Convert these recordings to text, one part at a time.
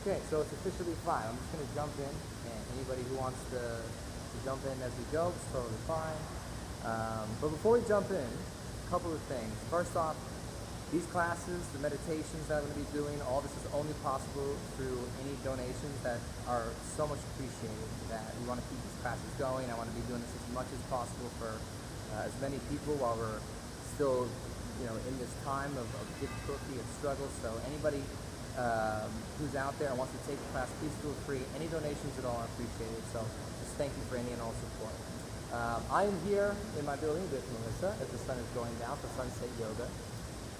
Okay, so it's officially 5. I'm just going to jump in, and anybody who wants to jump in as we go, it's totally fine. But before we jump in, a couple of things. First off, these classes, the meditations that I'm going to be doing, all this is only possible through any donations that are so much appreciated. That we want to keep these classes going. I want to be doing this as much as possible for as many people while we're still, in this time of difficulty and struggle. So anybody who's out there and wants to take the class, please feel free. Any donations at all are appreciated. So just thank you for any and all support. I am here in my building with Melissa as the sun is going down for Sunset Yoga.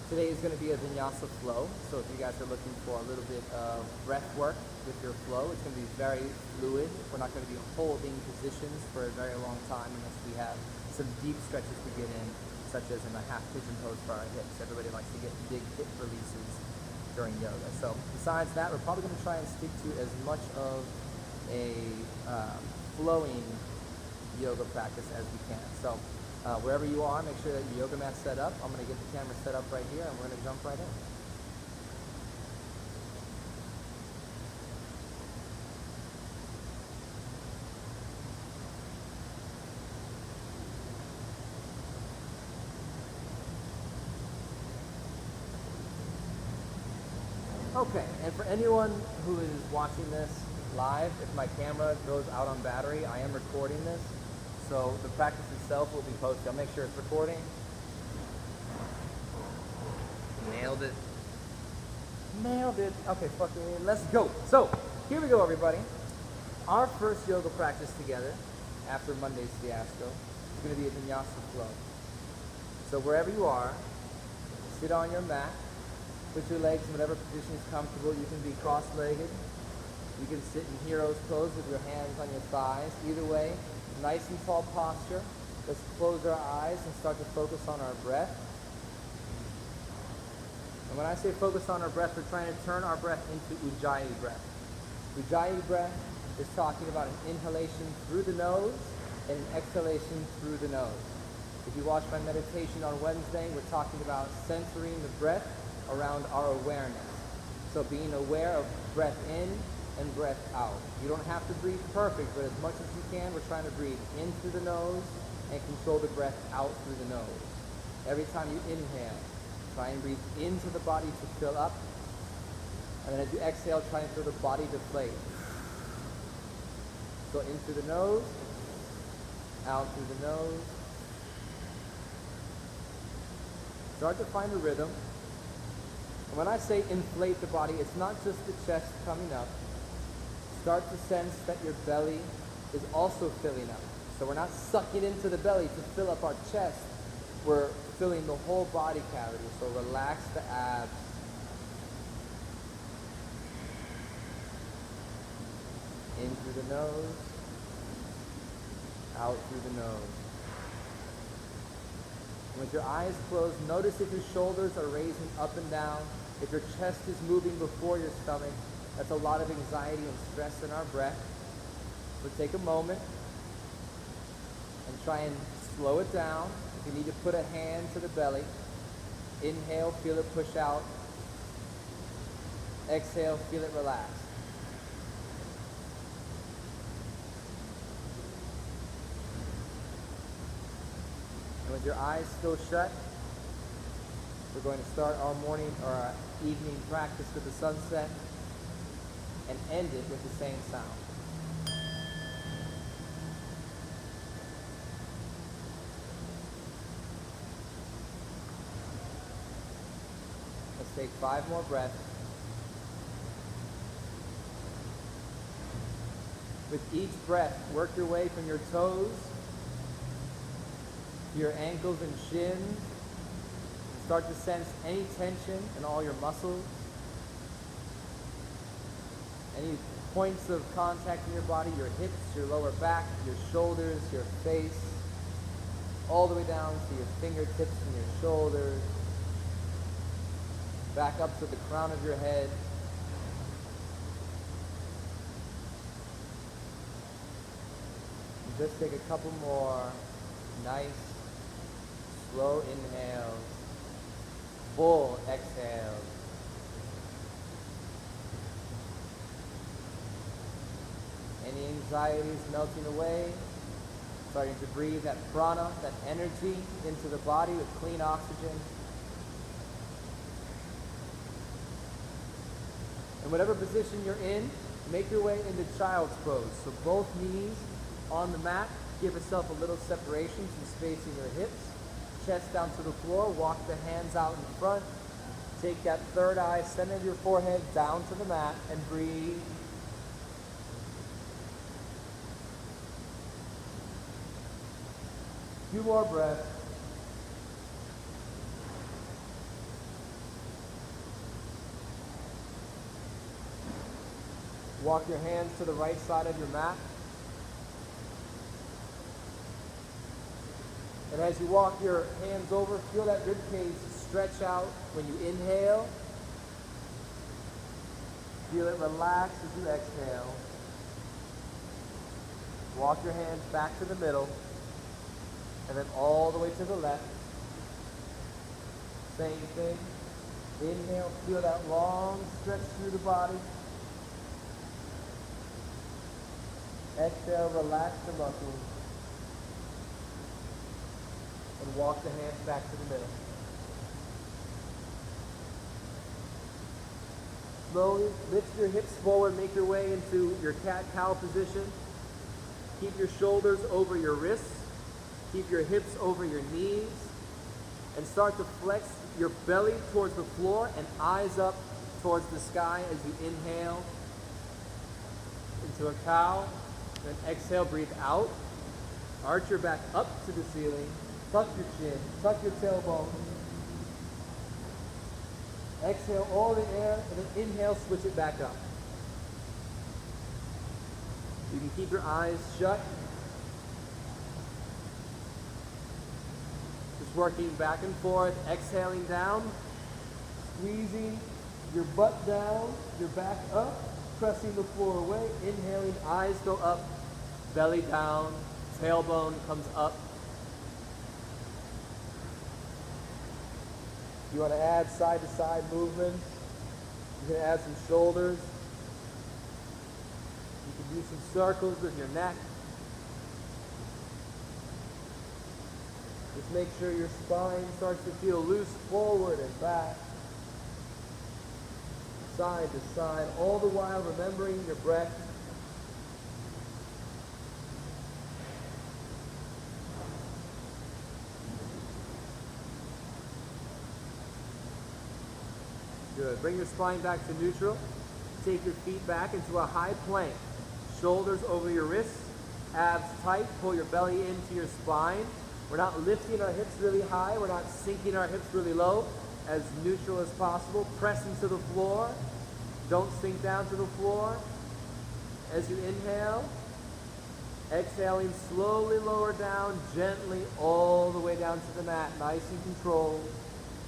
Today is going to be a Vinyasa flow, so if you guys are looking for a little bit of breath work with your flow, it's going to be very fluid. We're not going to be holding positions for a very long time unless we have some deep stretches to get in, such as in a half pigeon pose for our hips. Everybody likes to get big hip releases during yoga. So besides that, we're probably going to try and stick to as much of a flowing yoga practice as we can. So wherever you are, make sure that your yoga mat's set up. I'm going to get the camera set up right here, and we're going to jump right in. Okay, and for anyone who is watching this live, if my camera goes out on battery, I am recording this. So the practice itself will be posted. I'll make sure it's recording. Nailed it. Nailed it. Okay, fucking let's go. So here we go, everybody. Our first yoga practice together after Monday's fiasco is going to be a Vinyasa flow. So wherever you are, sit on your mat. Put your legs in whatever position is comfortable. You can be cross-legged. You can sit in hero's pose with your hands on your thighs. Either way, nice and tall posture. Let's close our eyes and start to focus on our breath. And when I say focus on our breath, we're trying to turn our breath into Ujjayi breath. Ujjayi breath is talking about an inhalation through the nose and an exhalation through the nose. If you watch my meditation on Wednesday, we're talking about centering the breath around our awareness. So being aware of breath in and breath out. You don't have to breathe perfect, but as much as you can, we're trying to breathe in through the nose and control the breath out through the nose. Every time you inhale, try and breathe into the body to fill up. And then as you exhale, try and feel the body deflate. So in through the nose, out through the nose. Start to find the rhythm. And when I say inflate the body, it's not just the chest coming up. Start to sense that your belly is also filling up. So we're not sucking into the belly to fill up our chest. We're filling the whole body cavity. So relax the abs. In through the nose, out through the nose. With your eyes closed, notice if your shoulders are raising up and down. If your chest is moving before your stomach, that's a lot of anxiety and stress in our breath. So take a moment and try and slow it down. If you need to put a hand to the belly, inhale, feel it push out. Exhale, feel it relax. And with your eyes still shut, we're going to start our morning or our evening practice with the sunset and end it with the same sound. Let's take 5 more breaths. With each breath, work your way from your toes to your ankles and shins. Start to sense any tension in all your muscles. Any points of contact in your body, your hips, your lower back, your shoulders, your face, all the way down to your fingertips and your shoulders, back up to the crown of your head. And just take a couple more nice, slow inhales, full exhales. Any anxieties melting away. Starting to breathe that prana, that energy into the body with clean oxygen. In whatever position you're in, make your way into child's pose. So both knees on the mat. Give yourself a little separation, some space in your hips. Chest down to the floor. Walk the hands out in front. Take that third eye, center of your forehead, down to the mat, and breathe. Few more breaths. Walk your hands to the right side of your mat. And as you walk your hands over, feel that rib cage stretch out when you inhale. Feel it relax as you exhale. Walk your hands back to the middle. And then all the way to the left. Same thing. Inhale, feel that long stretch through the body. Exhale, relax the muscles. And walk the hands back to the middle. Slowly lift your hips forward, make your way into your cat-cow position. Keep your shoulders over your wrists. Keep your hips over your knees. And start to flex your belly towards the floor and eyes up towards the sky as you inhale into a cow. Then exhale, breathe out. Arch your back up to the ceiling. Tuck your chin, tuck your tailbone. Exhale all the air, and then inhale, switch it back up. You can keep your eyes shut. Just working back and forth, exhaling down, squeezing your butt down, your back up, pressing the floor away. Inhaling, eyes go up, belly down, tailbone comes up. You want to add side-to-side movements. You can add some shoulders. You can do some circles with your neck. Just make sure your spine starts to feel loose forward and back, side to side, all the while remembering your breath. Good. Bring your spine back to neutral. Take your feet back into a high plank. Shoulders over your wrists, abs tight, pull your belly into your spine. We're not lifting our hips really high. We're not sinking our hips really low. As neutral as possible. Press into the floor. Don't sink down to the floor. As you inhale, exhaling slowly lower down, gently all the way down to the mat. Nice and controlled.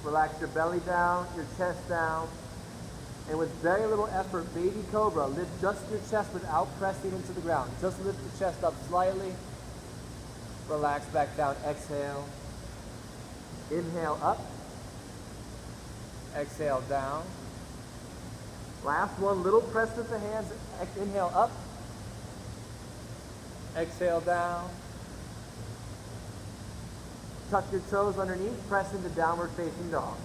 Relax your belly down, your chest down. And with very little effort, baby cobra, lift just your chest without pressing into the ground. Just lift the chest up slightly. Relax back down, exhale. Inhale up. Exhale down. Last one, little press with the hands. Inhale up. Exhale down. Tuck your toes underneath, press into downward facing dog.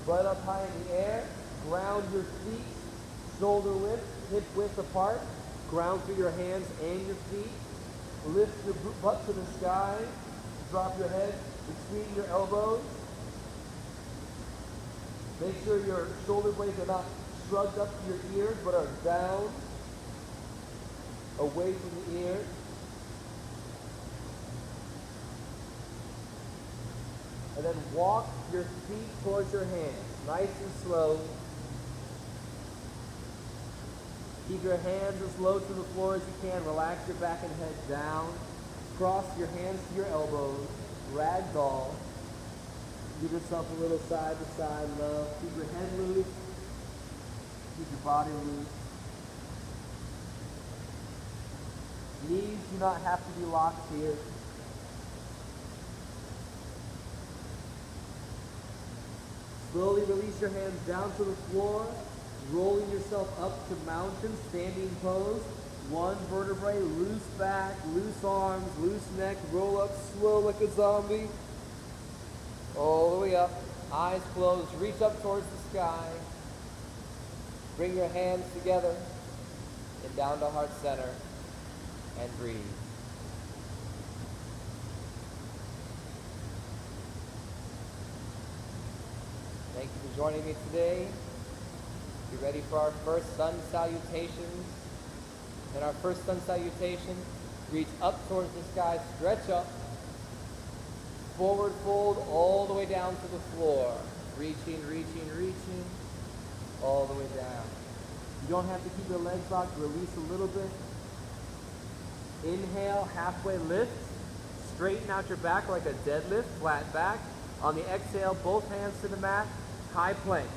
Butt up high in the air, ground your feet, shoulder width, hip width apart, ground through your hands and your feet. Lift your butt to the sky, drop your head between your elbows. Make sure your shoulder blades are not shrugged up to your ears, but are down, away from the ears. And then walk your feet towards your hands, nice and slow. Keep your hands as low to the floor as you can. Relax your back and head down. Cross your hands to your elbows. Ragdoll. Give yourself a little side-to-side love. Keep your head loose. Keep your body loose. Knees do not have to be locked here. Slowly release your hands down to the floor, rolling yourself up to mountain, standing pose. One vertebrae, loose back, loose arms, loose neck, roll up slow like a zombie. All the way up, eyes closed, reach up towards the sky. Bring your hands together and down to heart center and breathe. Thank you for joining me today. Be ready for our first sun salutations. In our first sun salutation, reach up towards the sky, stretch up, forward fold all the way down to the floor. Reaching, reaching, reaching, all the way down. You don't have to keep your legs locked, release a little bit. Inhale, halfway lift, straighten out your back like a deadlift, flat back. On the exhale, both hands to the mat, high plank.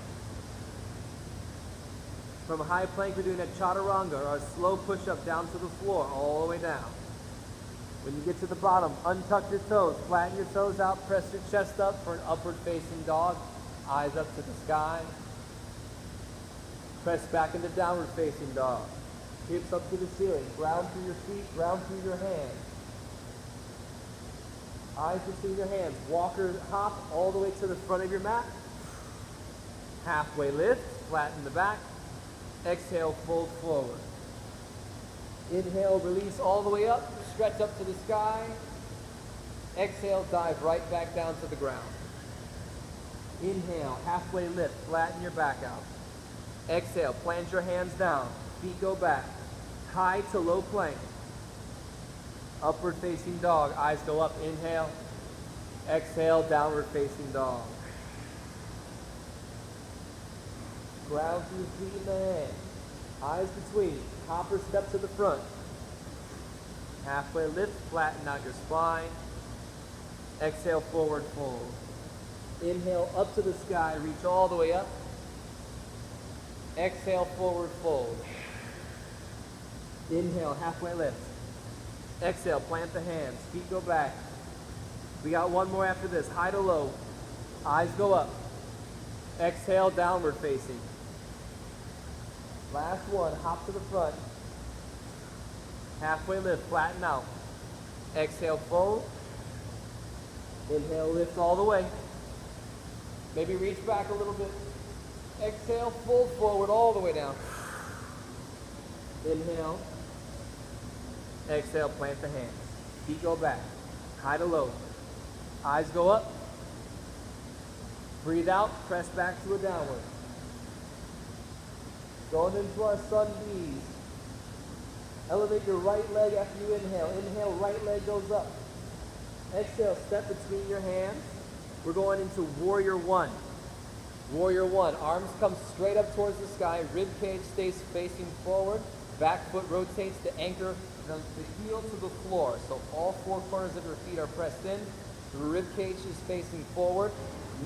From high plank, we're doing a chaturanga, or a slow push-up down to the floor, all the way down. When you get to the bottom, untuck your toes, flatten your toes out, press your chest up for an upward facing dog, eyes up to the sky. Press back into downward facing dog. Hips up to the ceiling, ground through your feet, ground through your hands. Eyes between your hands, walker hop all the way to the front of your mat. Halfway lift, flatten the back. Exhale, fold forward. Inhale, release all the way up, stretch up to the sky. Exhale, dive right back down to the ground. Inhale, halfway lift, flatten your back out. Exhale, plant your hands down, feet go back. High to low plank. Upward facing dog, eyes go up, inhale. Exhale, downward facing dog. Ground through your feet in the hand. Eyes between. Hopper step to the front. Halfway lift, flatten out your spine. Exhale, forward fold. Inhale, up to the sky, reach all the way up. Exhale, forward fold. Inhale, halfway lift. Exhale, plant the hands, feet go back. We got one more after this, high to low. Eyes go up. Exhale, downward facing. Last one, hop to the front. Halfway lift, flatten out. Exhale, fold. Inhale, lift all the way. Maybe reach back a little bit. Exhale, fold forward all the way down. Inhale. Exhale, plant the hands. Feet go back. High to low. Eyes go up. Breathe out, press back to a downward. Going into our sun bees. Elevate your right leg after you inhale. Inhale, right leg goes up. Exhale, step between your hands. We're going into warrior one. Warrior one, arms come straight up towards the sky, rib cage stays facing forward, back foot rotates to anchor the heel to the floor. So all four corners of your feet are pressed in, the rib cage is facing forward,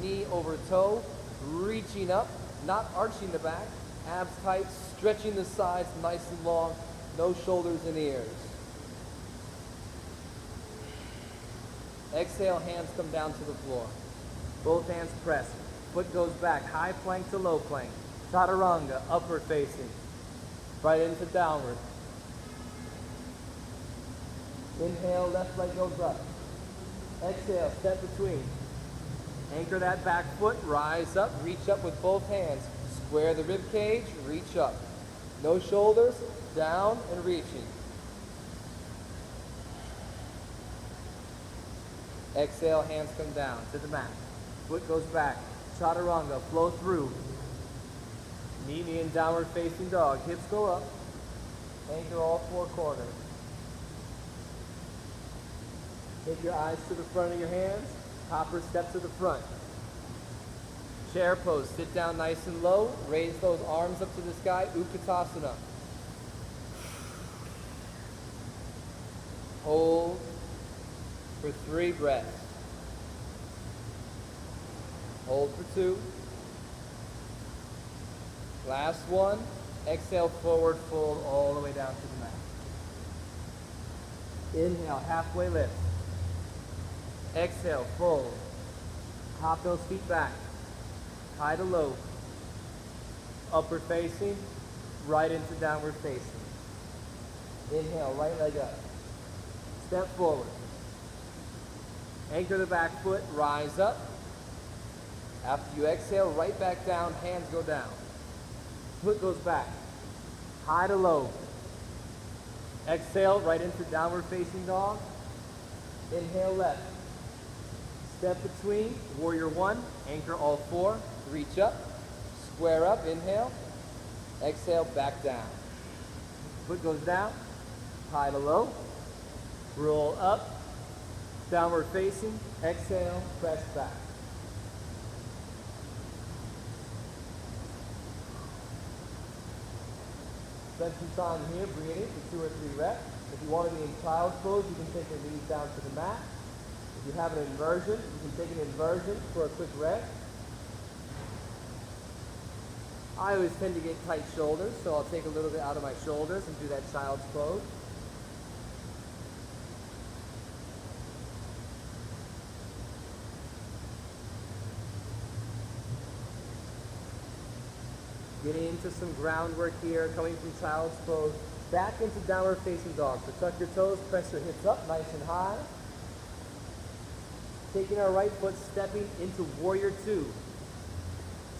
knee over toe, reaching up, not arching the back, abs tight, stretching the sides nice and long, no shoulders and ears. Exhale, hands come down to the floor. Both hands pressed. Foot goes back, high plank to low plank. Chaturanga, upward facing. Right into downward. Inhale, left leg goes up. Exhale, step between. Anchor that back foot, rise up, reach up with both hands. Square the rib cage, reach up. No shoulders, down and reaching. Exhale, hands come down to the mat. Foot goes back. Chaturanga, flow through. Meet me in downward facing dog. Hips go up. Anchor all four corners. Take your eyes to the front of your hands. Hopper step to the front. Chair pose. Sit down nice and low. Raise those arms up to the sky. Utkatasana. Hold for 3 breaths. Hold for 2. Last one. Exhale, forward fold all the way down to the mat. Inhale, halfway lift. Exhale, fold. Hop those feet back. High to low. Upward facing, right into downward facing. Inhale, right leg up. Step forward. Anchor the back foot, rise up. After you exhale, right back down, hands go down. Foot goes back. High to low. Exhale, right into downward facing dog. Inhale, left. Step between, warrior one, anchor all four, reach up, square up, inhale. Exhale, back down. Foot goes down, high to low. Roll up, downward facing, exhale, press back. Spend some time here breathing for 2 or 3 reps. If you want to be in child's pose, you can take your knees down to the mat. If you have an inversion, you can take an inversion for a quick rest. I always tend to get tight shoulders, so I'll take a little bit out of my shoulders and do that child's pose. Getting into some groundwork here, coming from child's pose, back into downward facing dog. So tuck your toes, press your hips up nice and high. Taking our right foot, stepping into warrior two.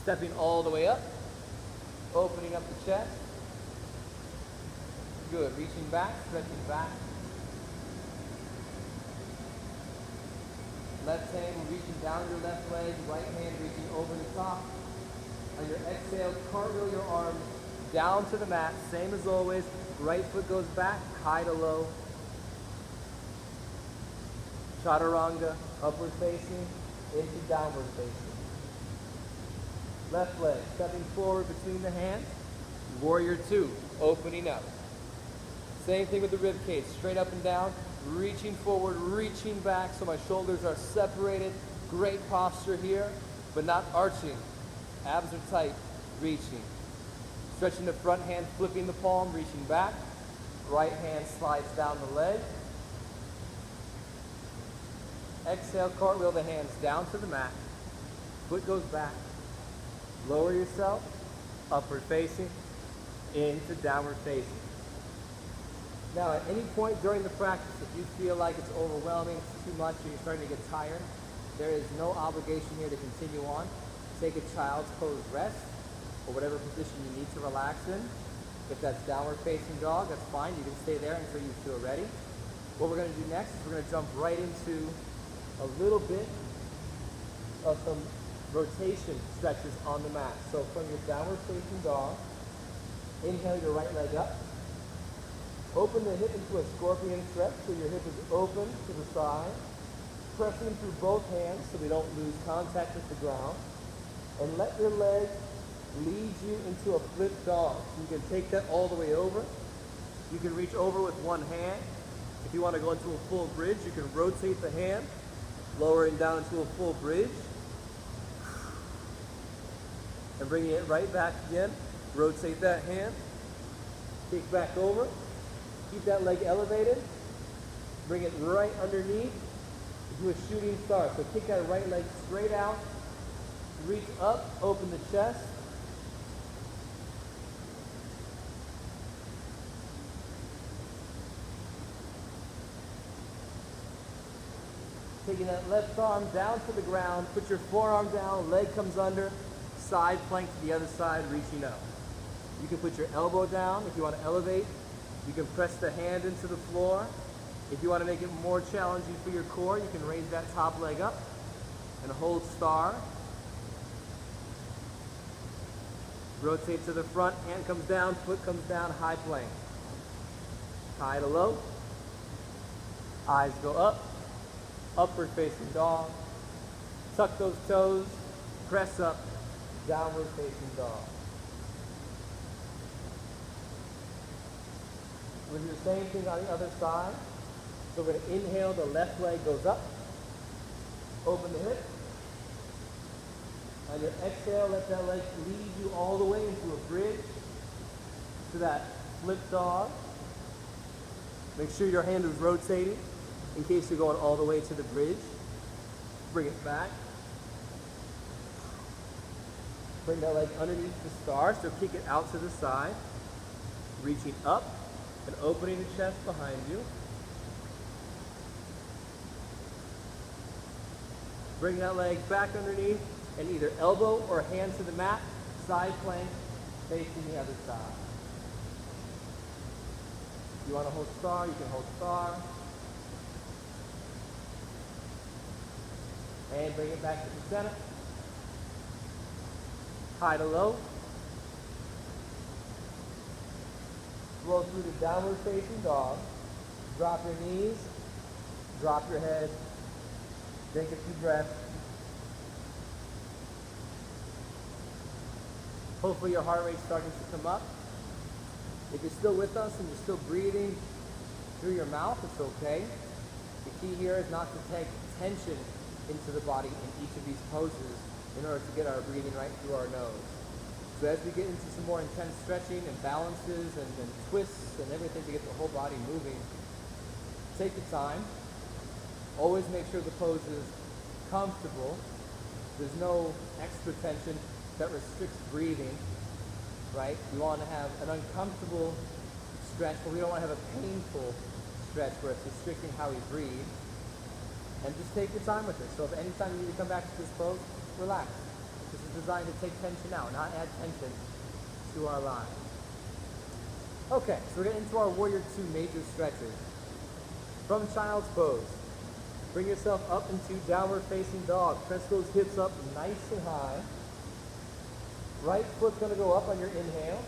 Stepping all the way up, opening up the chest. Good, reaching back, stretching back. Left hand reaching down your left leg, right hand reaching over the top. On your exhale, cartwheel your arms down to the mat, same as always. Right foot goes back, high to low. Chaturanga, upward facing, into downward facing. Left leg, stepping forward between the hands. Warrior two, opening up. Same thing with the rib cage, straight up and down, reaching forward, reaching back so my shoulders are separated. Great posture here, but not arching. Abs are tight, reaching. Stretching the front hand, flipping the palm, reaching back. Right hand slides down the leg. Exhale, cartwheel the hands down to the mat. Foot goes back. Lower yourself, upward facing, into downward facing. Now at any point during the practice, if you feel like it's overwhelming, it's too much, or you're starting to get tired, there is no obligation here to continue on. Take a child's pose rest, or whatever position you need to relax in. If that's downward facing dog, that's fine. You can stay there until you feel ready. What we're going to do next is we're going to jump right into a little bit of some rotation stretches on the mat. So from your downward facing dog, inhale your right leg up. Open the hip into a scorpion stretch so your hip is open to the side. Pressing through both hands so we don't lose contact with the ground. And let your leg lead you into a flip dog. You can take that all the way over. You can reach over with one hand. If you want to go into a full bridge, you can rotate the hand, lowering down into a full bridge. And bringing it right back again. Rotate that hand. Kick back over. Keep that leg elevated. Bring it right underneath. Do a shooting star. So kick that right leg straight out. Reach up, open the chest. Taking that left arm down to the ground, put your forearm down, leg comes under, side plank to the other side, reaching up. You can put your elbow down if you want to elevate. You can press the hand into the floor. If you want to make it more challenging for your core, you can raise that top leg up and hold star. Rotate to the front, hand comes down, foot comes down, high plank. High to low. Eyes go up. Upward facing dog. Tuck those toes. Press up. Downward facing dog. We'll do the same thing on the other side. So we're going to inhale, the left leg goes up. Open the hip. On your exhale, let that leg lead you all the way into a bridge to that flip dog. Make sure your hand is rotating in case you're going all the way to the bridge. Bring it back. Bring that leg underneath the star, so kick it out to the side. Reaching up. and opening the chest behind you. Bring that leg back underneath and either elbow or hands to the mat, side plank, facing the other side. If you want to hold star, you can hold star. And bring it back to the center. High to low. Roll through the downward facing dog. Drop your knees. Drop your head. Take a few breaths. Hopefully your heart rate's starting to come up. If you're still with us and you're still breathing through your mouth, it's okay. The key here is not to take tension into the body in each of these poses in order to get our breathing right through our nose. So as we get into some more intense stretching and balances and twists and everything to get the whole body moving, take your time. Always make sure the pose is comfortable. There's no extra tension that restricts breathing, right? We want to have an uncomfortable stretch, but we don't want to have a painful stretch where it's restricting how we breathe. And just take your time with it. So if anytime you need to come back to this pose, relax. This is designed to take tension out, not add tension to our lives. Okay, so we're getting into our Warrior 2 major stretches. From child's pose, bring yourself up into downward facing dog. Press those hips up nice and high. Right foot's going to go up on your inhale.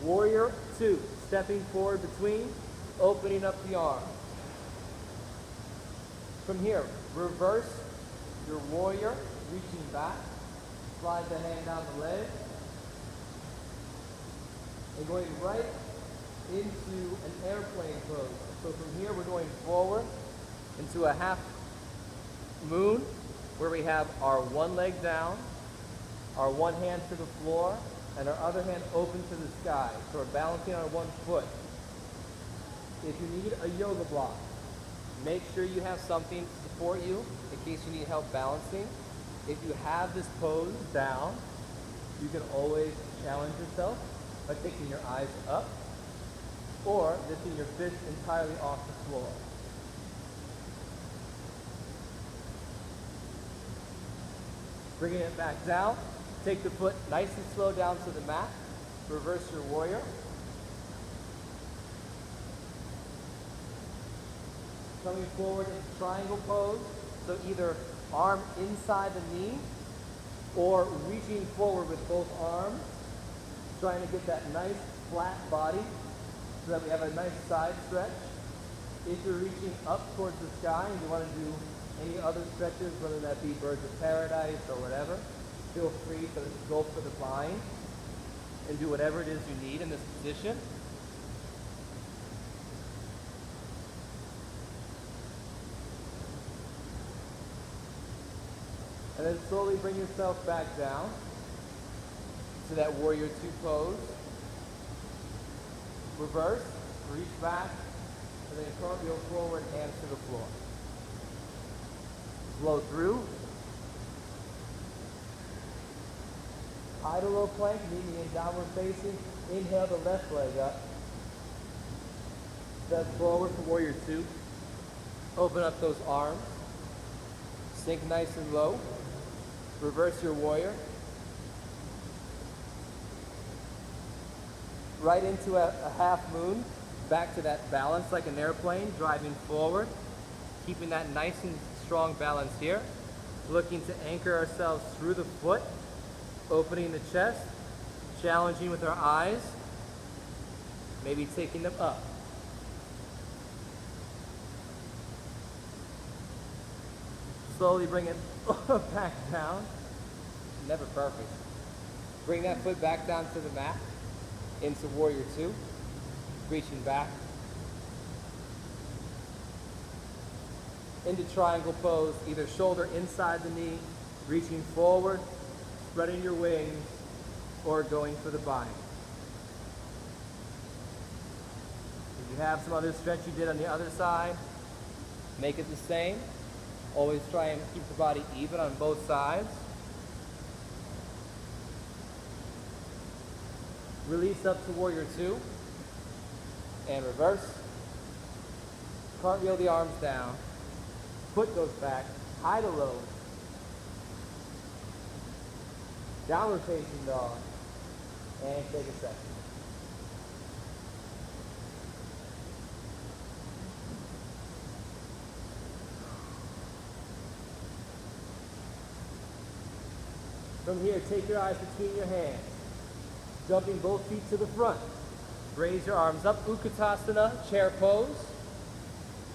Warrior 2, stepping forward between, opening up the arm. From here, reverse your warrior, reaching back. Slide the hand down the leg. And going right into an airplane pose. So from here, we're going forward into a half moon where we have our one leg down, our one hand to the floor, and our other hand open to the sky. So we're balancing on one foot. If you need a yoga block, make sure you have something to support you in case you need help balancing. If you have this pose down, you can always challenge yourself by taking your eyes up or lifting your fist entirely off the floor. Bringing it back down, take the foot nice and slow down to the mat, reverse your warrior. Coming forward in triangle pose, so either arm inside the knee or reaching forward with both arms, trying to get that nice flat body so that we have a nice side stretch. If you're reaching up towards the sky and you want to do any other stretches, whether that be birds of paradise or whatever, feel free to go for the bind and do whatever it is you need in this position. And then slowly bring yourself back down to that Warrior 2 pose. Reverse, reach back, and then cartwheel forward, hands to the floor. Flow through. High to low plank, meeting in downward facing. Inhale the left leg up. Step forward for Warrior 2. Open up those arms. Sink nice and low. Reverse your warrior. Right into a half moon. Back to that balance like an airplane, driving forward. Keeping that nice and strong balance here. Looking to anchor ourselves through the foot. Opening the chest. Challenging with our eyes. Maybe taking them up. Slowly bring it back down. Never perfect. Bring that foot back down to the mat. Into Warrior 2. Reaching back. Into triangle pose. Either shoulder inside the knee. Reaching forward. Spreading your wings. Or going for the bind. If you have some other stretch you did on the other side, make it the same. Always try and keep the body even on both sides. Release up to Warrior 2. and reverse. Cartwheel the arms down. Foot goes back. High to low. Downward facing dog. And take a second. From here, take your eyes between your hands. Jumping both feet to the front. Raise your arms up. Utkatasana, chair pose.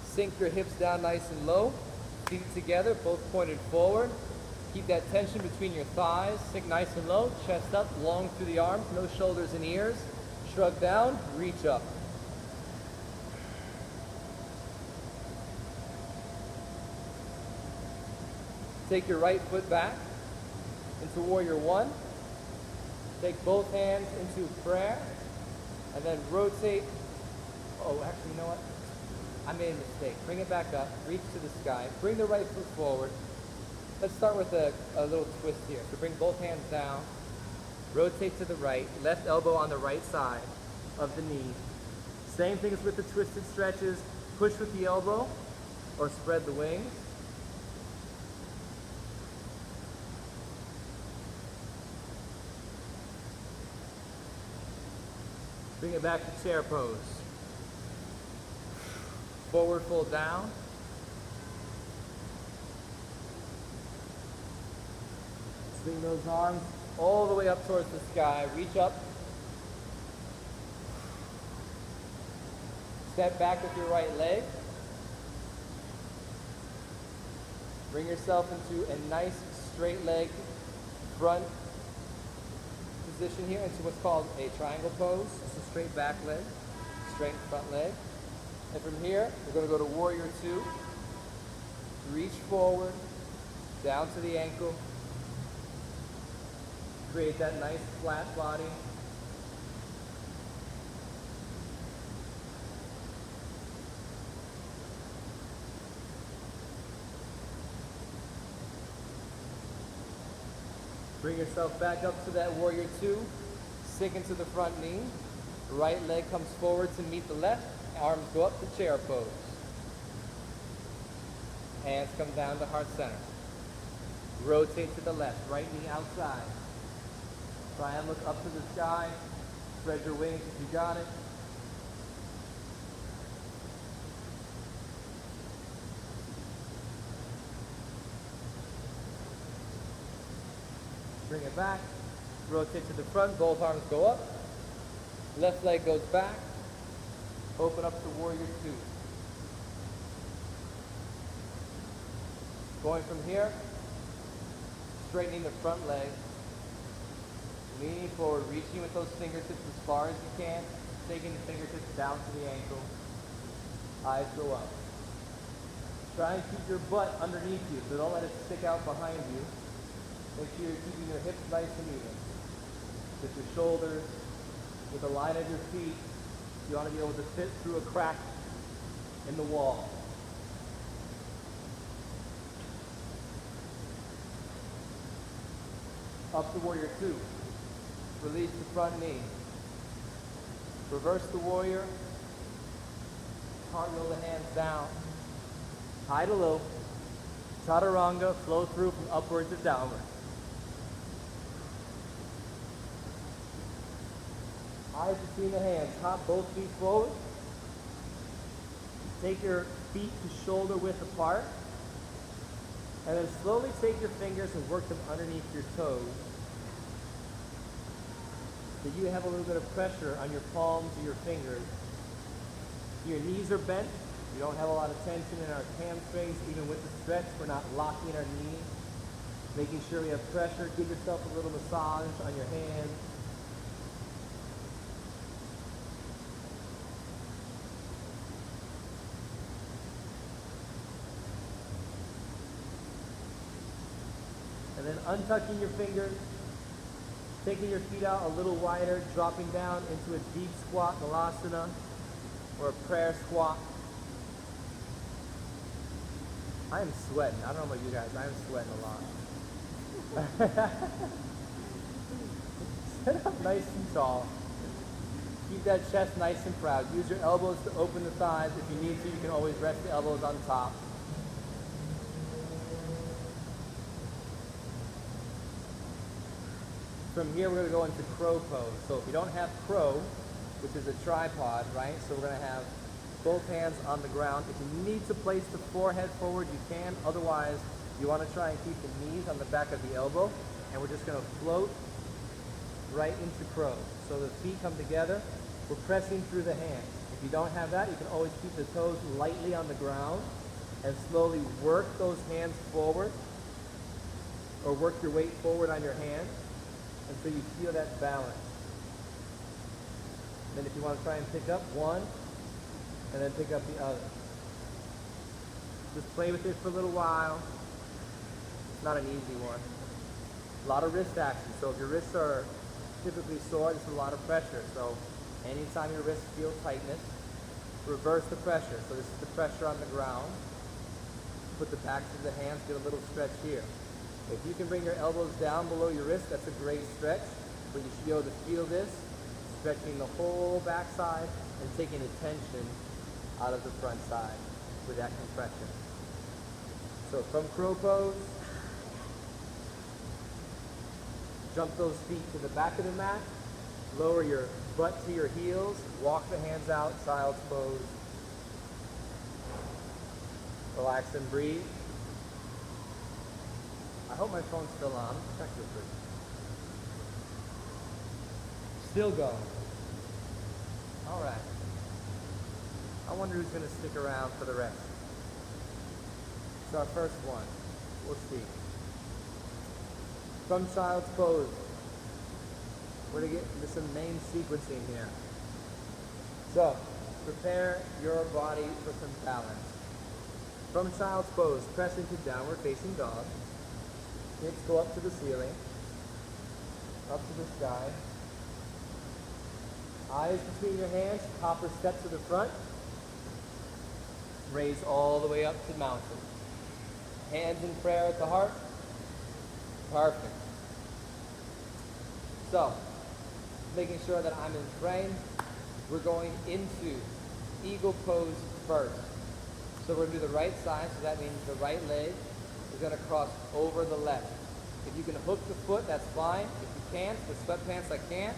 Sink your hips down nice and low. Feet together, both pointed forward. Keep that tension between your thighs. Sink nice and low. Chest up, long through the arms. No shoulders and ears. Shrug down, reach up. Take your right foot back into warrior one. Take both hands into prayer. And then rotate. Oh, actually, you know what? I made a mistake. Bring it back up. Reach to the sky. Bring the right foot forward. Let's start with a little twist here. So bring both hands down. Rotate to the right. Left elbow on the right side of the knee. Same thing as with the twisted stretches. Push with the elbow or spread the wings. Bring it back to chair pose. Forward fold down. Swing those arms all the way up towards the sky. Reach up. Step back with your right leg. Bring yourself into a nice straight leg front position here, into what's called a triangle pose. It's a straight back leg, straight front leg. And from here, we're going to go to warrior two. Reach forward, down to the ankle. Create that nice flat body. Bring yourself back up to that warrior two. Sink into the front knee. Right leg comes forward to meet the left. Arms go up to chair pose. Hands come down to heart center. Rotate to the left. Right knee outside. Try and look up to the sky. Spread your wings if you got it. Bring it back. Rotate to the front. Both arms go up. Left leg goes back. Open up to warrior two. Going from here, straightening the front leg. Leaning forward, reaching with those fingertips as far as you can. Taking the fingertips down to the ankle. Eyes go up. Try and keep your butt underneath you, so don't let it stick out behind you. Make sure you're keeping your hips nice and even. With your shoulders, with the line of your feet, you want to be able to fit through a crack in the wall. Up to warrior two. Release the front knee. Reverse the warrior. Cartwheel the hands down. High to low. Chaturanga, flow through from upward to downward. Eyes between the hands. Hop both feet forward. Take your feet to shoulder width apart. And then slowly take your fingers and work them underneath your toes. So you have a little bit of pressure on your palms or your fingers. Your knees are bent. We don't have a lot of tension in our hamstrings. Even with the stretch, we're not locking our knees. Making sure we have pressure. Give yourself a little massage on your hands. And then untucking your fingers, taking your feet out a little wider, dropping down into a deep squat, Vinyasa, or a prayer squat. I am sweating. I don't know about you guys. I am sweating a lot. Sit up nice and tall. Keep that chest nice and proud. Use your elbows to open the thighs. If you need to, you can always rest the elbows on top. From here, we're going to go into crow pose. So if you don't have crow, which is a tripod, right? So we're going to have both hands on the ground. If you need to place the forehead forward, you can. Otherwise, you want to try and keep the knees on the back of the elbow. And we're just going to float right into crow. So the feet come together. We're pressing through the hands. If you don't have that, you can always keep the toes lightly on the ground and slowly work those hands forward, or work your weight forward on your hands until you feel that balance. Then if you want to try and pick up one, and then pick up the other. Just play with it for a little while. It's not an easy one. A lot of wrist action. So if your wrists are typically sore, this is a lot of pressure. So anytime your wrists feel tightness, reverse the pressure. So this is the pressure on the ground. Put the backs of the hands, get a little stretch here. If you can bring your elbows down below your wrist, that's a great stretch. But you should be able to feel this, stretching the whole backside and taking the tension out of the front side with that compression. So from crow pose, jump those feet to the back of the mat, lower your butt to your heels, walk the hands out, child's pose. Relax and breathe. I hope my phone's still on. Check this quick. Still going. All right. I wonder who's going to stick around for the rest. It's our first one. We'll see. From child's pose, we're going to get into some main sequencing here. So, prepare your body for some balance. From child's pose, press into downward facing dog. Hips go up to the ceiling, up to the sky. Eyes between your hands, copper step to the front. Raise all the way up to mountain. Hands in prayer at the heart. Perfect. So, making sure that I'm in frame, we're going into eagle pose first. So we're going to do the right side, so that means the right leg is going to cross over the left. If you can hook the foot, that's fine. If you can't, with sweatpants I can't,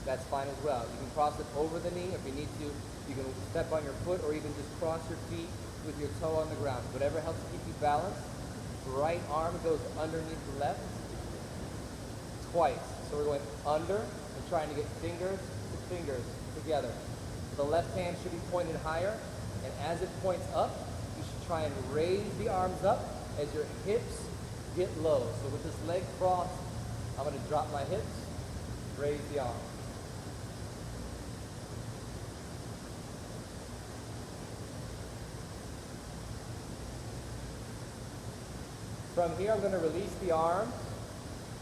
that's fine as well. You can cross it over the knee. If you need to, you can step on your foot or even just cross your feet with your toe on the ground. Whatever helps keep you balanced. Right arm goes underneath the left twice. So we're going under and trying to get fingers to fingers together. The left hand should be pointed higher, and as it points up, you should try and raise the arms up as your hips get low. So with this leg crossed, I'm going to drop my hips, raise the arms. From here, I'm going to release the arms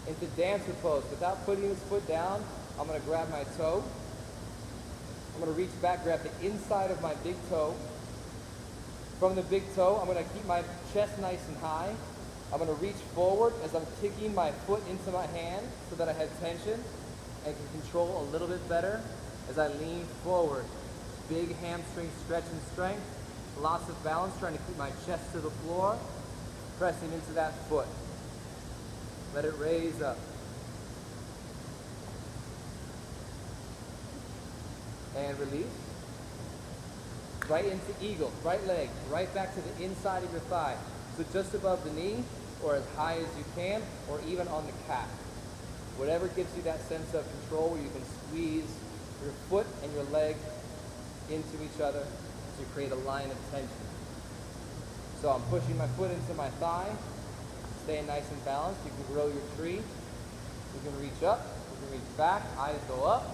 into dancer pose. Without putting this foot down, I'm going to grab my toe. I'm going to reach back, grab the inside of my big toe. From the big toe, I'm going to keep my chest nice and high. I'm going to reach forward as I'm kicking my foot into my hand so that I have tension and can control a little bit better as I lean forward. Big hamstring stretch and strength. Lots of balance, trying to keep my chest to the floor, pressing into that foot. Let it raise up. And release. Right into eagle, right leg, right back to the inside of your thigh. So just above the knee, or as high as you can, or even on the calf. Whatever gives you that sense of control where you can squeeze your foot and your leg into each other to create a line of tension. So I'm pushing my foot into my thigh, staying nice and balanced. You can grow your tree. You can reach up, you can reach back, eyes go up.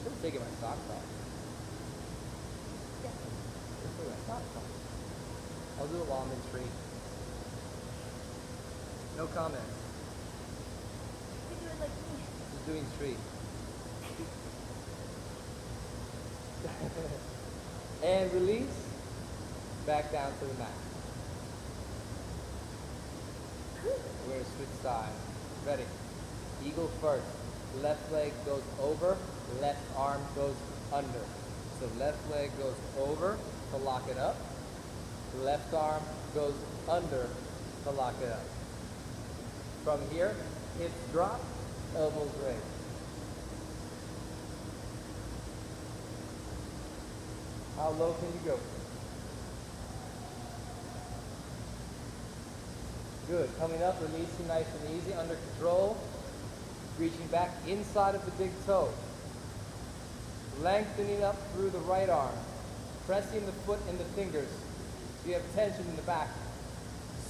I'm taking my socks off. Yeah. Take my socks off. I'll do it while I'm in tree. No comments. You do it like me. Just doing tree. And release. Back down to the mat. We're going to switch sides. Ready? Eagle first. left leg goes over, left arm goes under. So left leg goes over to lock it up, left arm goes under to lock it up. From here, hips drop, elbows raise. How low can you go? Good. Coming up, releasing nice and easy, under control. Reaching back inside of the big toe. Lengthening up through the right arm. Pressing the foot and the fingers. So you have tension in the back.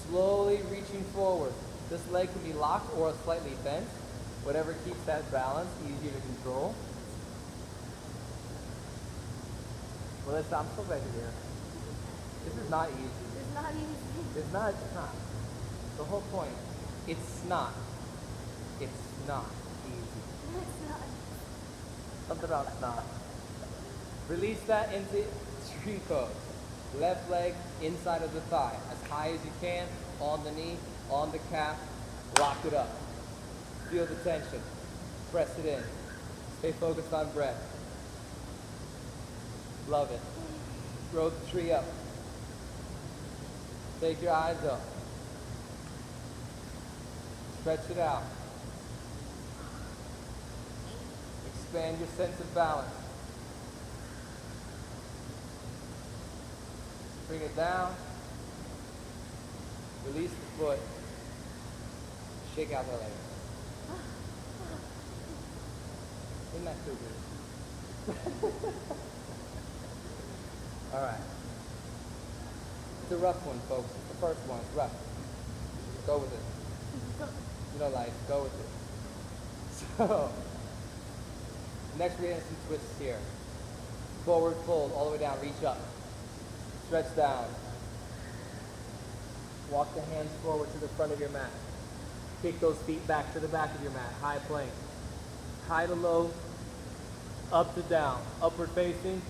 Slowly reaching forward. This leg can be locked or slightly bent. Whatever keeps that balance, easier to control. Melissa, I'm so glad you're here. This is not easy. It's not easy. It's not. The whole point, it's not easy. It's not. Something about it's not. Release that into tree pose. Left leg inside of the thigh. As high as you can, on the knee, on the calf. Lock it up. Feel the tension. Press it in. Stay focused on breath. Love it. Grow the tree up. Take your eyes up. Stretch it out. Expand your sense of balance. Bring it down. Release the foot. Shake out the leg. Isn't that so good? All right. It's a rough one, folks. It's the first one. It's rough. Go with it. You know life. Go with it. So, next we're going to some twists here. Forward fold all the way down. Reach up. Stretch down. Walk the hands forward to the front of your mat. Kick those feet back to the back of your mat. High plank. High to low. Up to down. Upward facing.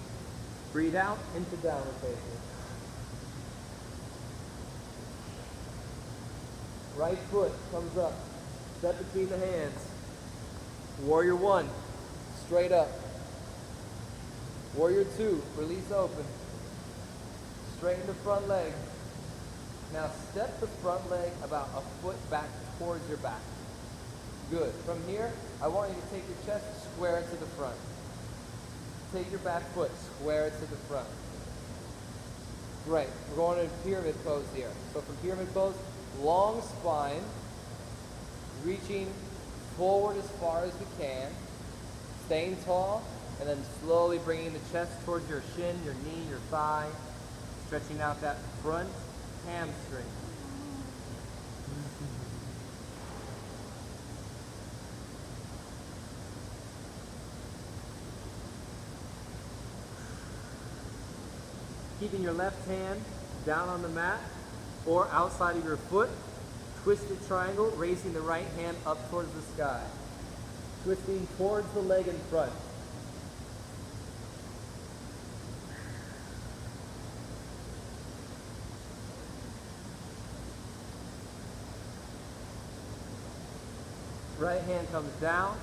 Breathe out into downward facing. Right foot comes up. Step between the hands. Warrior one. Straight up. Warrior two. Release open. Straighten the front leg. Now step the front leg about a foot back towards your back. Good. From here, I want you to take your chest, square it to the front. Take your back foot, square it to the front. Great. We're going to pyramid pose here. So from pyramid pose, long spine, reaching forward as far as we can, staying tall, and then slowly bringing the chest towards your shin, your knee, your thigh, stretching out that front hamstring. Keeping your left hand down on the mat or outside of your foot. Twisted triangle, raising the right hand up towards the sky. Twisting towards the leg in front. Right hand comes down.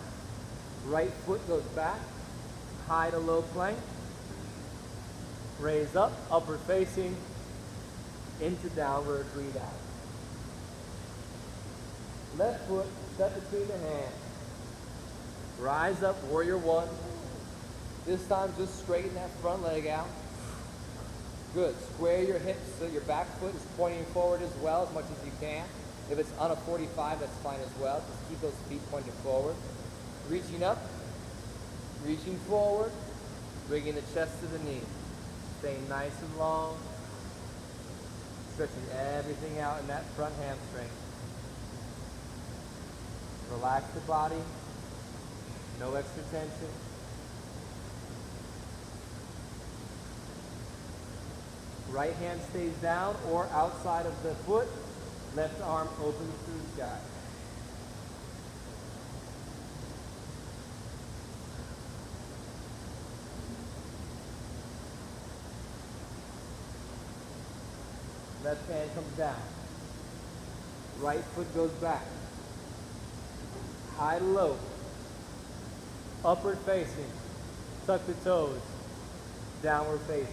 Right foot goes back. High to low plank. Raise up, upward facing, into downward, breathe out. Left foot, step between the hands. Rise up, warrior one. This time just straighten that front leg out. Good. Square your hips so your back foot is pointing forward as well as much as you can. If it's on a 45, that's fine as well. Just keep those feet pointed forward. Reaching up, reaching forward, bringing the chest to the knee. Staying nice and long. Stretching everything out in that front hamstring. Relax the body. No extra tension. Right hand stays down or outside of the foot. Left arm opens to the sky. Left hand comes down. Right foot goes back. High to low. Upward facing. Tuck the toes. Downward facing.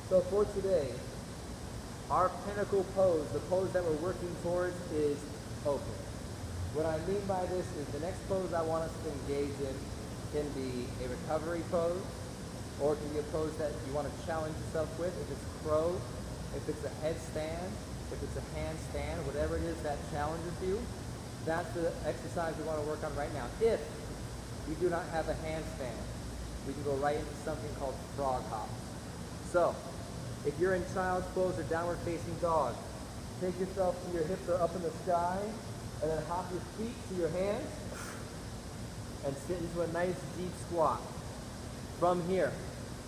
So for today, our pinnacle pose, the pose that we're working towards, is open. What I mean by this is the next pose I want us to engage in can be a recovery pose, or it can be a pose that you want to challenge yourself with. If it's crow, if it's a headstand, if it's a handstand, whatever it is that challenges you, that's the exercise we want to work on right now. If you do not have a handstand, we can go right into something called frog hops. So, if you're in child's pose or downward facing dog, take yourself so your hips are up in the sky, and then hop your feet to your hands, and sit into a nice deep squat. From here,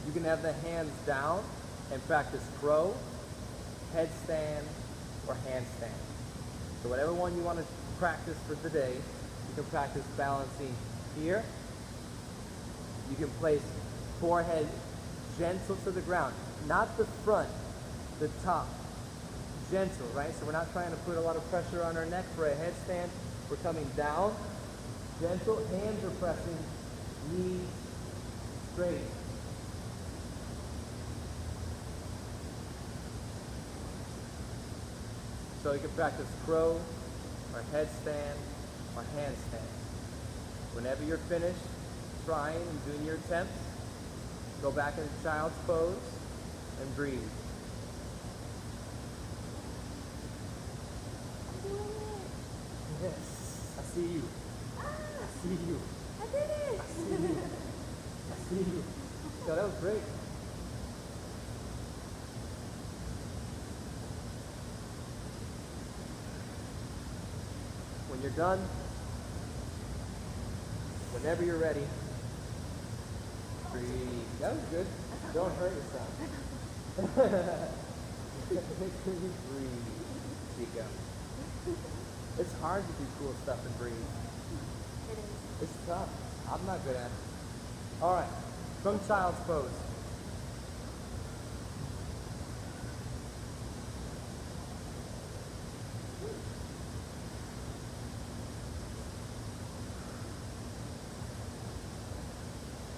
you can have the hands down and practice crow, headstand, or handstand. So whatever one you want to practice for today, you can practice balancing here. You can place forehead gentle to the ground, not the front, the top. Gentle, right? So we're not trying to put a lot of pressure on our neck for a headstand. We're coming down, gentle, hands are pressing, knees straight. So you can practice crow, or headstand, or handstand. Whenever you're finished trying and doing your attempts, go back into child's pose and breathe. Yes, I see you. I see you. I did it! I see you. I see you. Yo, that was great. When you're done, whenever you're ready, breathe. That was good. Don't hurt yourself. Breathe. Chica. It's hard to do cool stuff and breathe. It is. It's tough. I'm not good at it. All right. From child's pose.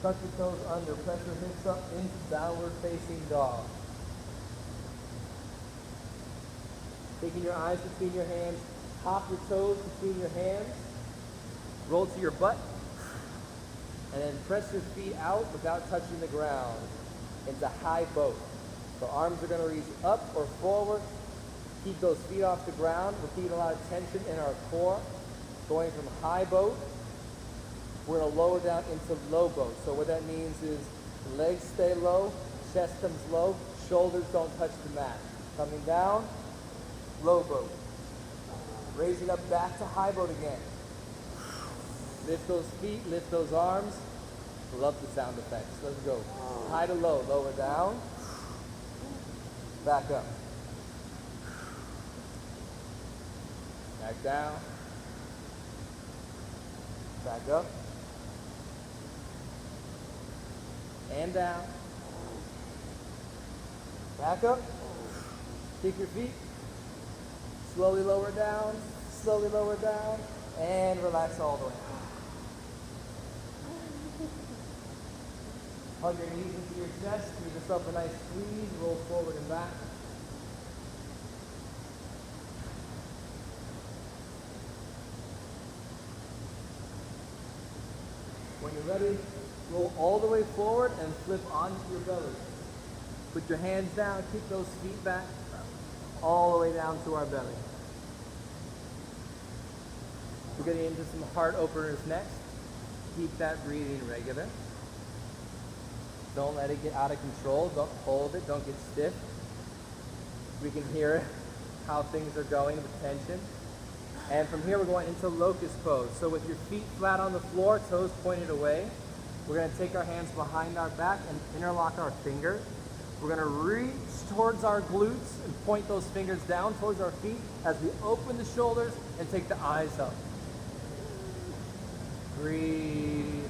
Tuck your toes under. Press your hips up into downward facing dog. Taking your eyes between your hands. Hop your toes between your hands. Roll to your butt. And then press your feet out without touching the ground into high boat. So arms are going to reach up or forward. Keep those feet off the ground. We're keeping a lot of tension in our core. Going from high boat, we're going to lower down into low boat. So what that means is legs stay low, chest comes low, shoulders don't touch the mat. Coming down, low boat. Raising up back to high boat again. Lift those feet, lift those arms. Love the sound effects. Let's go. High to low, lower down. Back up. Back down. Back up. And down. Back up. Kick your feet. Slowly lower down. Slowly lower down. And relax all the way. Hug your knees into your chest. Give yourself a nice squeeze. Roll forward and back. When you're ready, roll all the way forward and flip onto your belly. Put your hands down. Keep those feet back. All the way down to our belly. We're getting into some heart openers next. Keep that breathing regular. Don't let it get out of control. Don't hold it. Don't get stiff. We can hear how things are going with tension. And from here, we're going into locust pose. So with your feet flat on the floor, toes pointed away, we're going to take our hands behind our back and interlock our fingers. We're going to reach towards our glutes and point those fingers down towards our feet as we open the shoulders and take the eyes up. Breathe.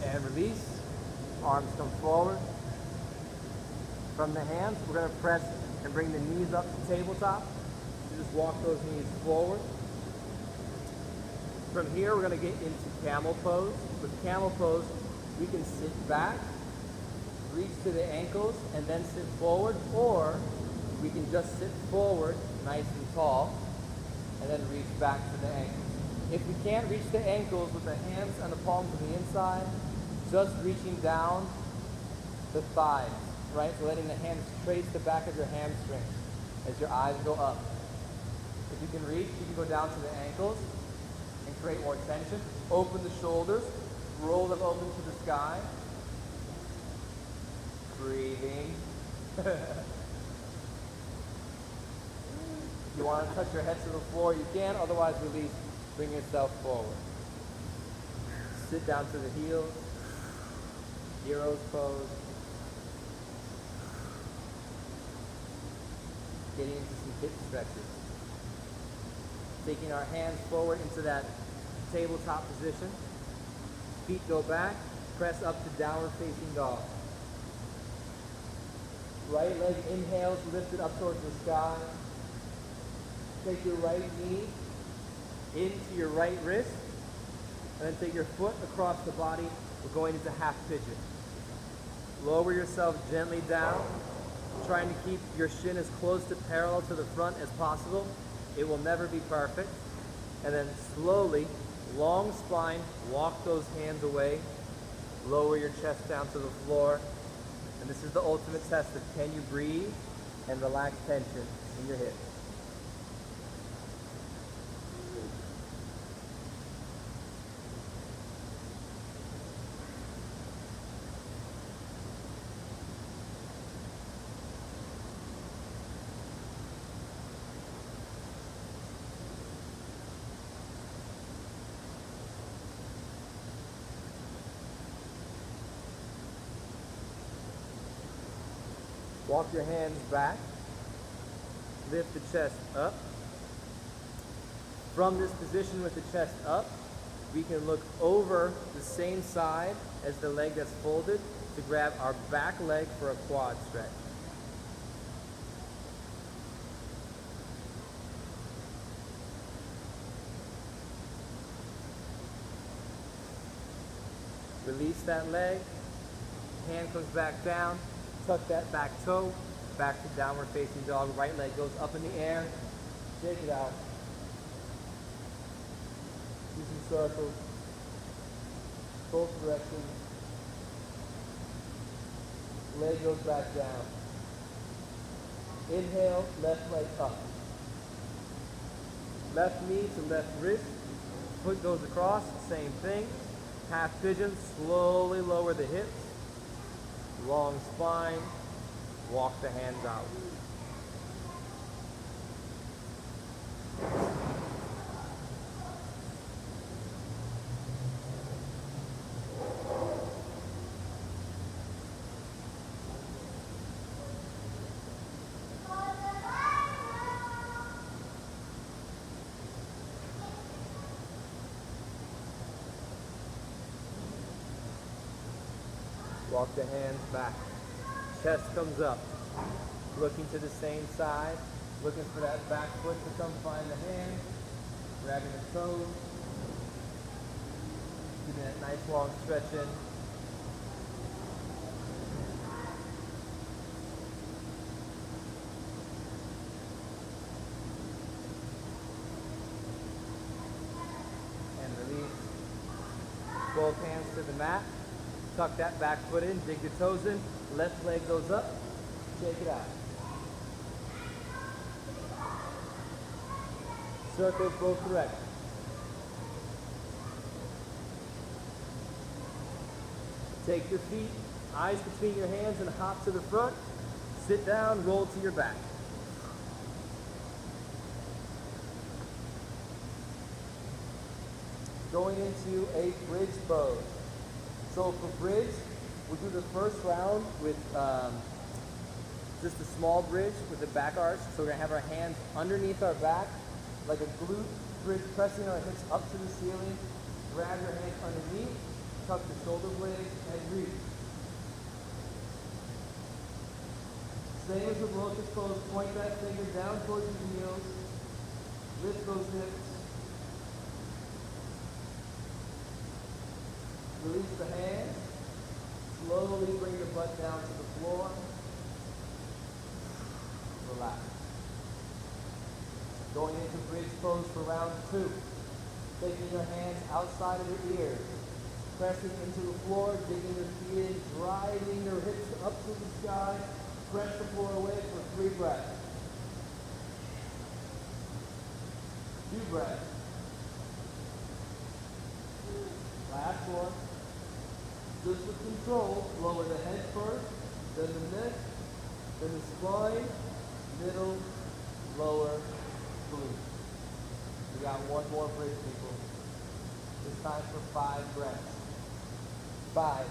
And release. Arms come forward. From the hands, we're going to press and bring the knees up to tabletop. You just walk those knees forward. From here, we're going to get into camel pose. With camel pose, we can sit back, reach to the ankles, and then sit forward, or we can just sit forward, nice and tall, and then reach back to the ankles. If we can't reach the ankles with the hands and the palms on the inside, just reaching down the thighs, right? So letting the hands trace the back of your hamstring as your eyes go up. If you can reach, you can go down to the ankles and create more tension. Open the shoulders, roll them open to the sky. Breathing. If you want to touch your head to the floor, you can. Otherwise, release. Bring yourself forward. Sit down to the heels. Hero's pose. Getting into some hip stretches. Taking our hands forward into that tabletop position. Feet go back. Press up to downward facing dog. Right leg inhales, lift it up towards the sky. Take your right knee into your right wrist, and then take your foot across the body. We're going into half pigeon. Lower yourself gently down, trying to keep your shin as close to parallel to the front as possible. It will never be perfect. And then slowly, long spine, walk those hands away. Lower your chest down to the floor. And this is the ultimate test of can you breathe and relax tension in your hips. Walk your hands back. Lift the chest up. From this position with the chest up, we can look over the same side as the leg that's folded to grab our back leg for a quad stretch. Release that leg. Hand comes back down. Tuck that back toe, back to downward facing dog. Right leg goes up in the air. Shake it out. Do some circles. Both directions. Leg goes back down. Inhale, left leg up. Left knee to left wrist. Foot goes across, same thing. Half pigeon, slowly lower the hips. Long spine, walk the hands out. Walk the hands back. Chest comes up. Looking to the same side. Looking for that back foot to come find the hand. Grabbing the toes. Getting that nice long stretch in. And release. Both hands to the mat. Tuck that back foot in, dig the toes in, left leg goes up, shake it out. Circles both directions. Take your feet, eyes between your hands and hop to the front. Sit down, roll to your back. Going into a bridge pose. So for bridge, we'll do the first round with just a small bridge with the back arch. So we're gonna have our hands underneath our back, like a glute bridge, pressing our hips up to the ceiling. Grab your hands underneath, tuck the shoulder blades, and reach. Same as the locust pose. Point that finger down towards your heels. Lift those hips. Release the hands. Slowly bring your butt down to the floor. Relax. Going into bridge pose for round 2. Taking your hands outside of your ears. Pressing into the floor, digging your feet in, driving your hips up to the sky. Press the floor away for 3 breaths. 2 breaths. Last one. Just with control, lower the head first, then the neck, then the spine, middle, lower, glute. We got one more bridge, people. It's time for 5 breaths. 5.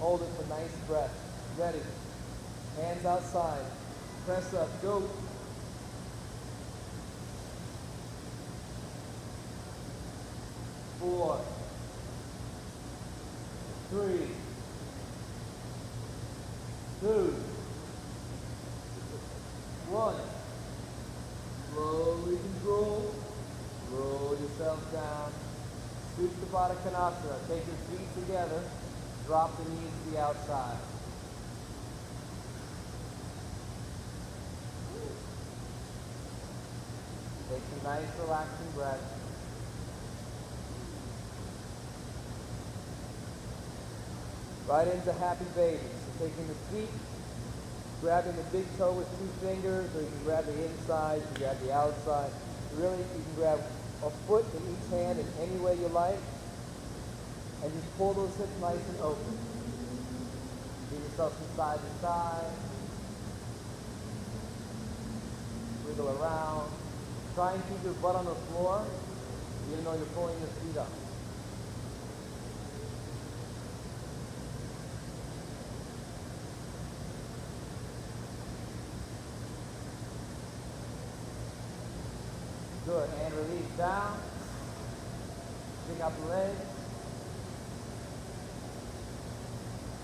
Hold it for nice breath. Ready. Hands outside. Press up. Go. 4. 3. 2. 1. Slowly control. Roll yourself down. Supta Baddha Konasana. Take your feet together. Drop the knees to the outside. Take some nice relaxing breaths. Right into happy baby. So taking the feet, grabbing the big toe with 2 fingers, or you can grab the inside, you can grab the outside. Really, you can grab a foot in each hand in any way you like, and just pull those hips nice and open. Give yourself from side to side. Wiggle around. Try and keep your butt on the floor, even though you're pulling your feet up. Good, and release down. Bring up the legs.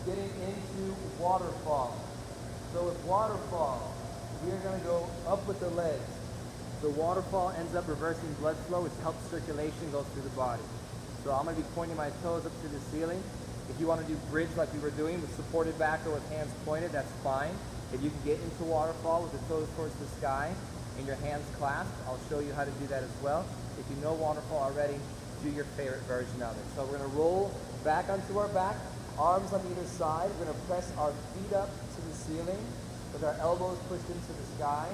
Getting into waterfall. So with waterfall, we are going to go up with the legs. The waterfall ends up reversing blood flow, which helps circulation go through the body. So I'm going to be pointing my toes up to the ceiling. If you want to do bridge like we were doing with supported back or with hands pointed, that's fine. If you can get into waterfall with the toes towards the sky and your hands clasped, I'll show you how to do that as well. If you know waterfall already, do your favorite version of it. So we're going to roll back onto our back, arms on either side. We're going to press our feet up to the ceiling with our elbows pushed into the sky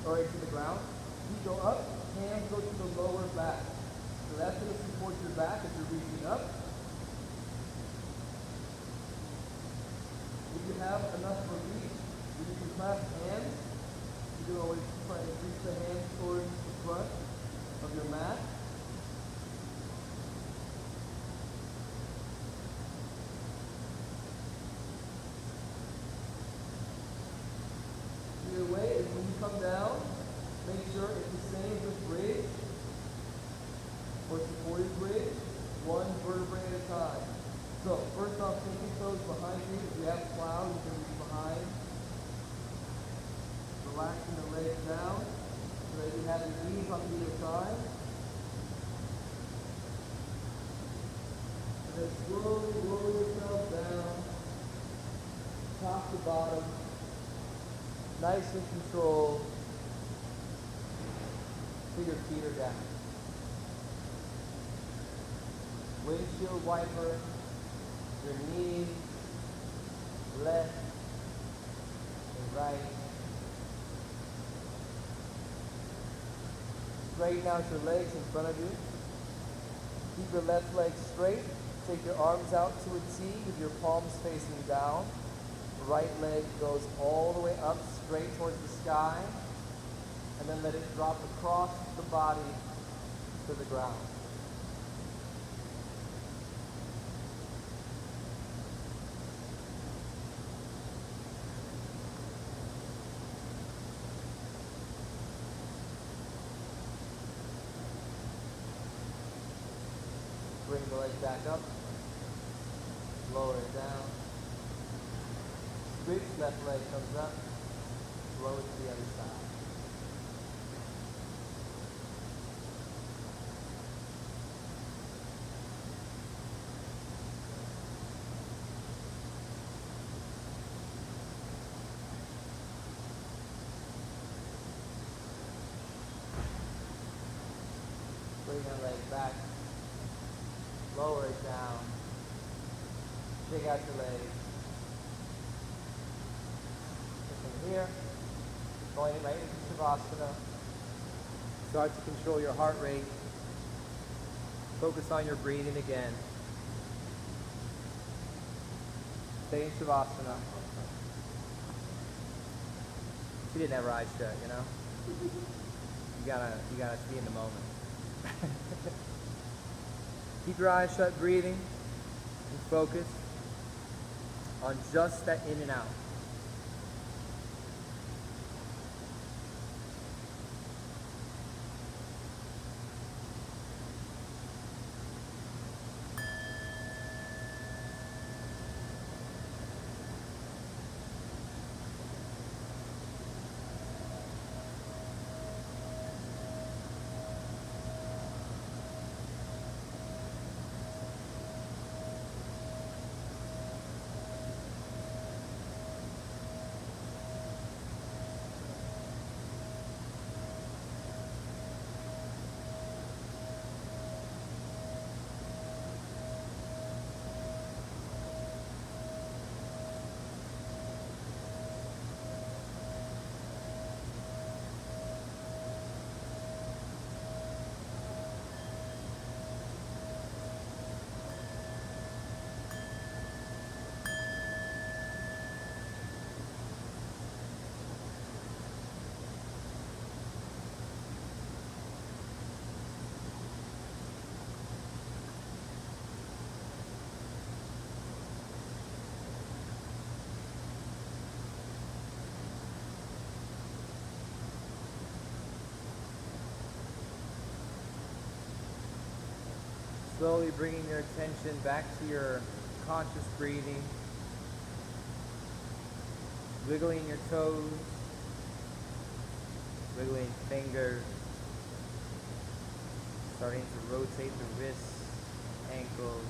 or into the ground. Feet go up, hands go to the lower back. So that's going to support your back as you're reaching up. If you have enough for reach, you can clasp hands. You can always try to reach the hands towards the front of your mat. Either way is when you come down, make sure it's the same as bridge or supported bridge, one vertebrae at a time. So first off, take your toes behind you. If you have plow, you can reach behind. Relaxing the legs down so that you have your knees on either side. And then slowly roll yourself down, top to bottom, nice and controlled, till your feet are down. Windshield wiper, your knees, left and right. Straighten out your legs in front of you. Keep your left leg straight. Take your arms out to a T with your palms facing down. Right leg goes all the way up straight towards the sky. And then let it drop across the body to the ground. Bring the leg back up, lower it down, Switch, left leg comes up, blow it to the other side. Bring your leg back, lower it down, shake out your legs. From here, going right into Shavasana. Start to control your heart rate. Focus on your breathing again. Stay in Shavasana. She didn't have her eyes shut, you know? You gotta be in the moment. Keep your eyes shut, breathing, and focus on just that in and out. Slowly bringing your attention back to your conscious breathing. Wiggling your toes. Wiggling fingers. Starting to rotate the wrists, ankles.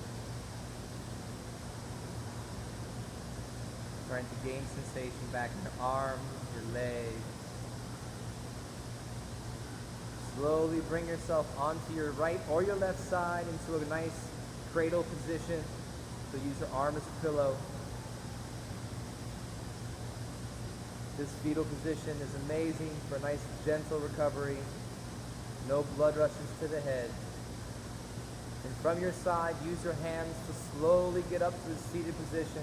Starting to gain sensation back in your arms, your legs. Slowly bring yourself onto your right or your left side into a nice cradle position. So use your arm as a pillow. This fetal position is amazing for a nice gentle recovery. No blood rushes to the head. And from your side, use your hands to slowly get up to the seated position.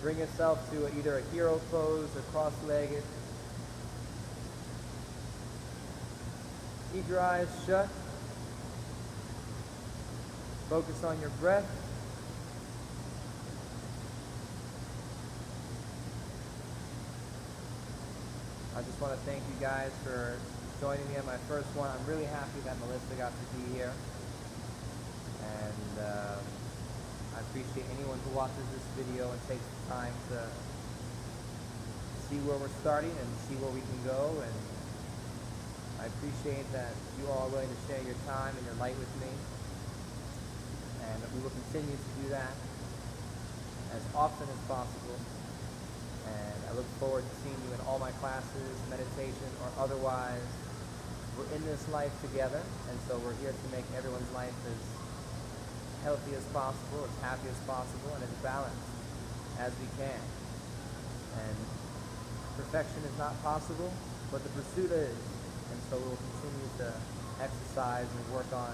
Bring yourself to either a hero pose or cross-legged. Keep your eyes shut. Focus on your breath. I just want to thank you guys for joining me on my first one. I'm really happy that Melissa got to be here. And I appreciate anyone who watches this video and takes the time to see where we're starting and see where we can go. And I appreciate that you all are willing to share your time and your light with me. And we will continue to do that as often as possible. And I look forward to seeing you in all my classes, meditation or otherwise. We're in this life together, and so we're here to make everyone's life as healthy as possible, as happy as possible, and as balanced as we can. And perfection is not possible, but the pursuit is. And so we'll continue to exercise and work on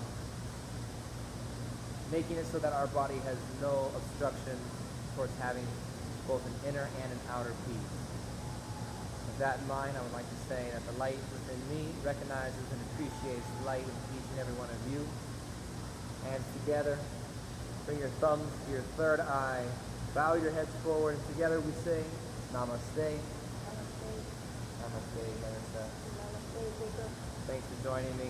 making it so that our body has no obstructions towards having both an inner and an outer peace. With that in mind, I would like to say that the light within me recognizes and appreciates the light in each and every one of you. Hands together. Bring your thumbs to your third eye. Bow your heads forward, and together we say, Namaste. Namaste, Melissa. Thanks for joining me.